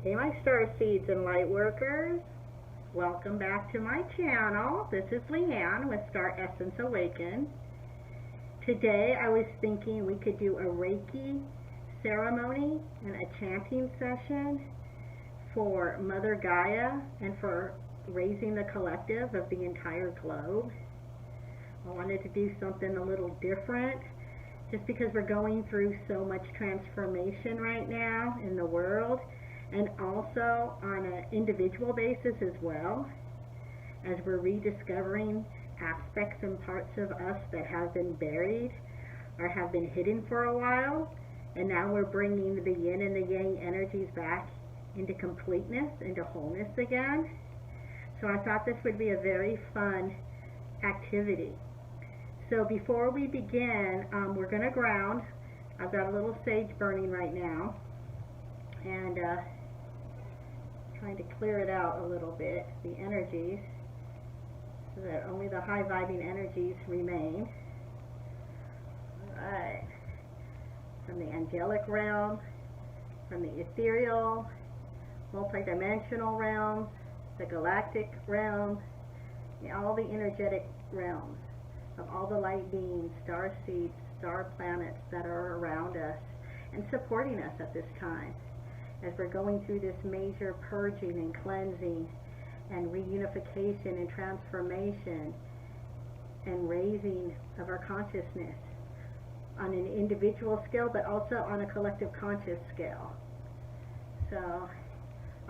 Hey my star seeds and light workers, welcome back to my channel. This is Leanne with Star Essence Awaken. Today I was thinking we could do a Reiki ceremony and a chanting session for Mother Gaia and for raising the collective of the entire globe. I wanted to do something a little different just because we're going through so much transformation right now in the world, and also on an individual basis as well, as we're rediscovering aspects and parts of us that have been buried or have been hidden for a while, and now we're bringing the yin and the yang energies back into completeness, into wholeness again. So I thought this would be a very fun activity. So before we begin, we're going to ground. I've got a little sage burning right now, and trying to clear it out a little bit, the energies, so that only the high vibing energies remain. Alright, from the angelic realm, from the ethereal, multidimensional realms, the galactic realm, all the energetic realms of all the light beings, star seeds, star planets that are around us and supporting us at this time, as we're going through this major purging and cleansing and reunification and transformation and raising of our consciousness on an individual scale, but also on a collective conscious scale. So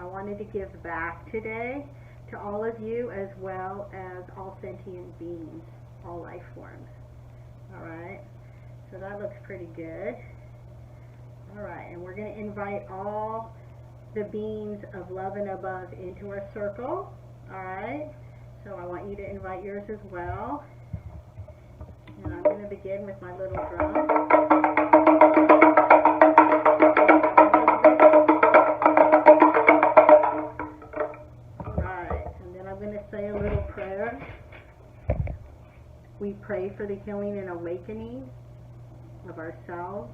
I wanted to give back today to all of you, as well as all sentient beings, all life forms. Alright, so that looks pretty good. Alright, and we're going to invite all the beings of love and above into our circle. Alright, so I want you to invite yours as well. And I'm going to begin with my little drum. Alright, and then I'm going to say a little prayer. We pray for the healing and awakening of ourselves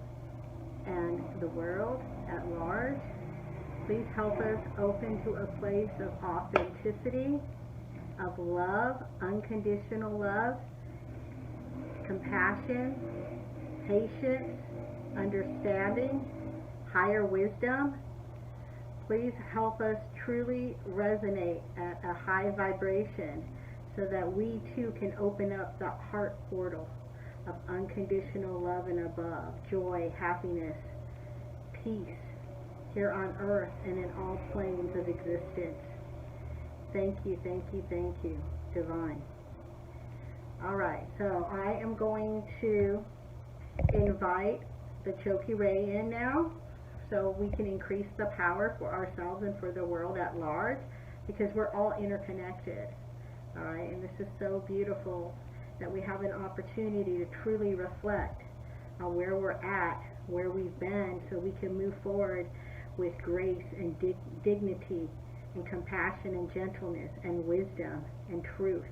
and the world at large. Please help us open to a place of authenticity, of love, unconditional love, compassion, patience, understanding, higher wisdom. Please help us truly resonate at a high vibration so that we too can open up the heart portal of unconditional love and above, joy, happiness, peace, here on earth and in all planes of existence. Thank you, thank you, thank you, Divine. Alright, so I am going to invite the Choki Ray in now, so we can increase the power for ourselves and for the world at large, because we're all interconnected. Alright, and this is so beautiful that we have an opportunity to truly reflect on where we're at, where we've been, so we can move forward with grace and dignity and compassion and gentleness and wisdom and truth,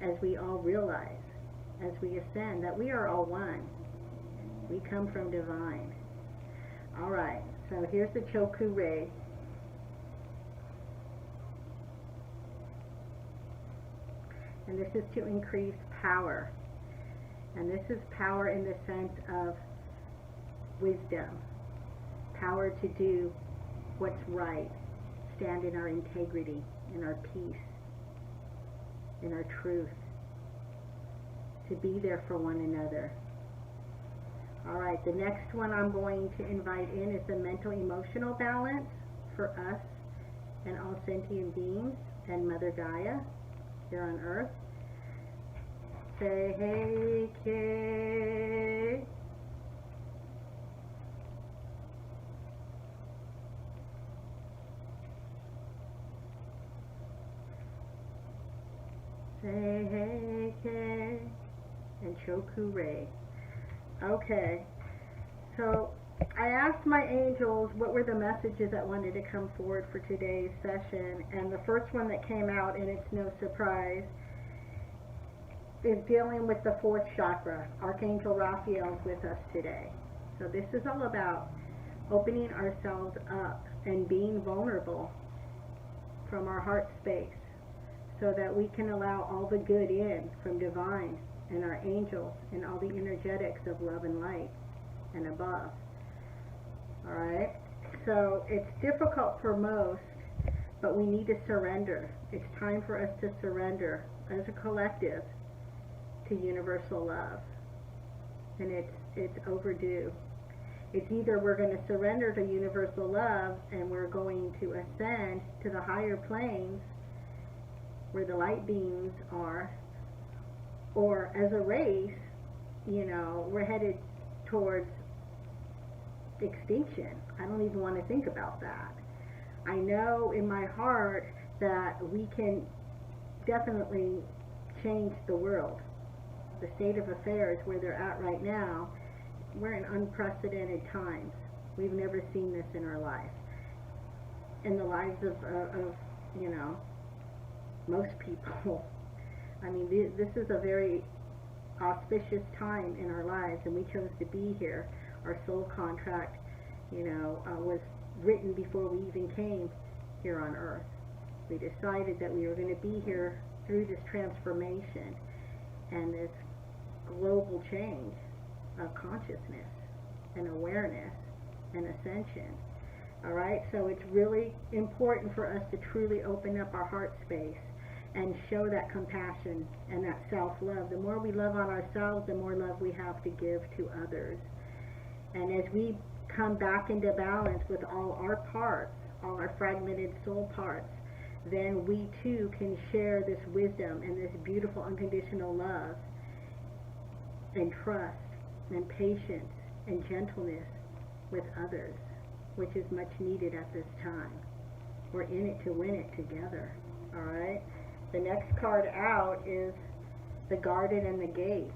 as we all realize, as we ascend, that we are all one. We come from Divine. Alright, so here's the Choku Ray. And this is to increase power. And this is power in the sense of wisdom. Power to do what's right. Stand in our integrity, in our peace, in our truth. To be there for one another. Alright, the next one I'm going to invite in is the mental emotional balance for us and all sentient beings and Mother Gaia here on earth. Say hey, Kay. Say hey, Kay. And Choku Ray. Okay, so I asked my angels what were the messages that wanted to come forward for today's session, and the first one that came out, and it's no surprise, is dealing with the fourth chakra. Archangel Raphael is with us today. So this is all about opening ourselves up and being vulnerable from our heart space so that we can allow all the good in from divine and our angels and all the energetics of love and light and above. Alright? So it's difficult for most, but we need to surrender. It's time for us to surrender as a collective to universal love. And it's overdue. It's either we're going to surrender to universal love and we're going to ascend to the higher planes where the light beings are, or as a race, we're headed towards extinction. I don't even want to think about that. I know in my heart that we can definitely change the world. The state of affairs where they're at right now, we're in unprecedented times. We've never seen this in our life. In the lives of most people. I mean, this is a very auspicious time in our lives, and we chose to be here. Our soul contract, was written before we even came here on Earth. We decided that we were going to be here through this transformation and this global change of consciousness and awareness and ascension. Alright, so it's really important for us to truly open up our heart space and show that compassion and that self-love. The more we love on ourselves, the more love we have to give to others. And as we come back into balance with all our parts, all our fragmented soul parts, then we too can share this wisdom and this beautiful unconditional love and trust and patience and gentleness with others, which is much needed at this time. We're in it to win it together. Alright? The next card out is the Garden and the Gate.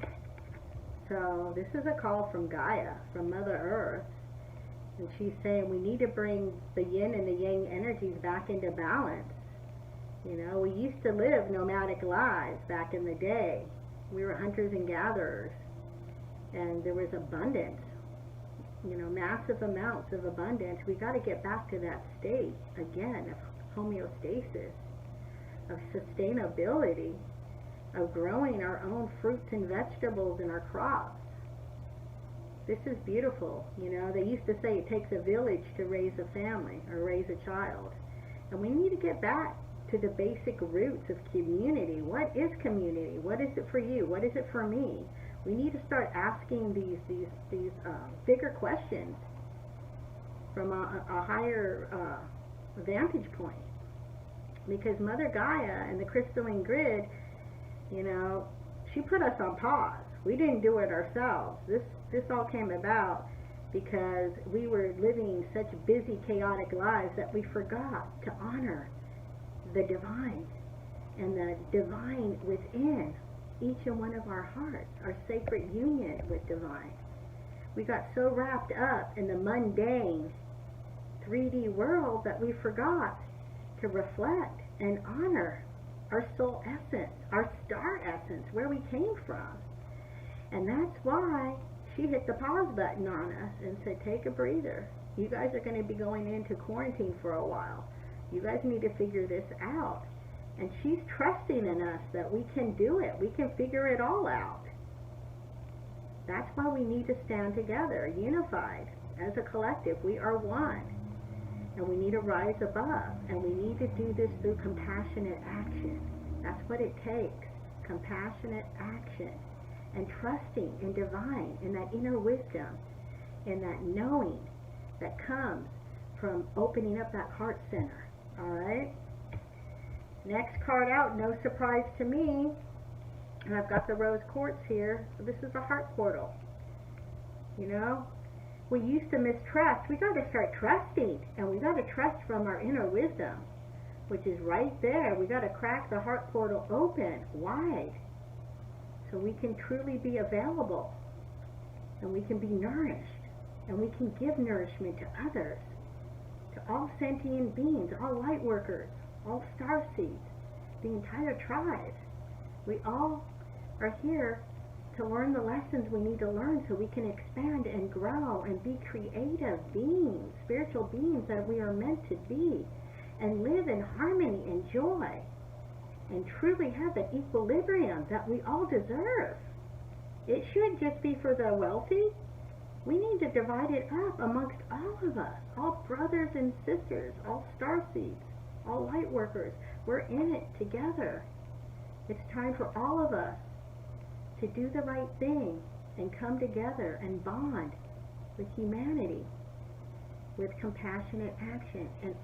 So this is a call from Gaia, from Mother Earth. And she's saying we need to bring the yin and the yang energies back into balance. We used to live nomadic lives back in the day. We were hunters and gatherers. And there was abundance. Massive amounts of abundance. We got to get back to that state again of homeostasis, of sustainability, of growing our own fruits and vegetables in our crops. This is beautiful. They used to say it takes a village to raise a family or raise a child. And we need to get back to the basic roots of community. What is community? What is it for you? What is it for me? We need to start asking these bigger questions from a higher vantage point. Because Mother Gaia and the crystalline grid, she put us on pause. We didn't do it ourselves. This all came about because we were living such busy, chaotic lives that we forgot to honor the divine and the divine within each and one of our hearts, our sacred union with divine. We got so wrapped up in the mundane 3D world that we forgot to reflect and honor our soul essence, our star essence, where we came from. And that's why she hit the pause button on us and said, take a breather. You guys are going to be going into quarantine for a while. You guys need to figure this out. And she's trusting in us that we can do it. We can figure it all out. That's why we need to stand together, unified. As a collective, we are one. And we need to rise above. And we need to do this through compassionate action. That's what it takes. Compassionate action. And trusting in divine, in that inner wisdom, in that knowing that comes from opening up that heart center. Alright? Next card out, no surprise to me. And I've got the rose quartz here. So this is a heart portal. We used to mistrust. We got to start trusting. And we got to trust from our inner wisdom, which is right there. We got to crack the heart portal open, wide, so we can truly be available. And we can be nourished. And we can give nourishment to others, to all sentient beings, all light workers, all star seeds, the entire tribe. We all are here to learn the lessons we need to learn so we can expand and grow and be creative beings, spiritual beings that we are meant to be, and live in harmony and joy, and truly have that equilibrium that we all deserve. It shouldn't just be for the wealthy. We need to divide it up amongst all of us, all brothers and sisters, all starseeds, all light workers. We're in it together. It's time for all of us to do the right thing and come together and bond with humanity with compassionate action and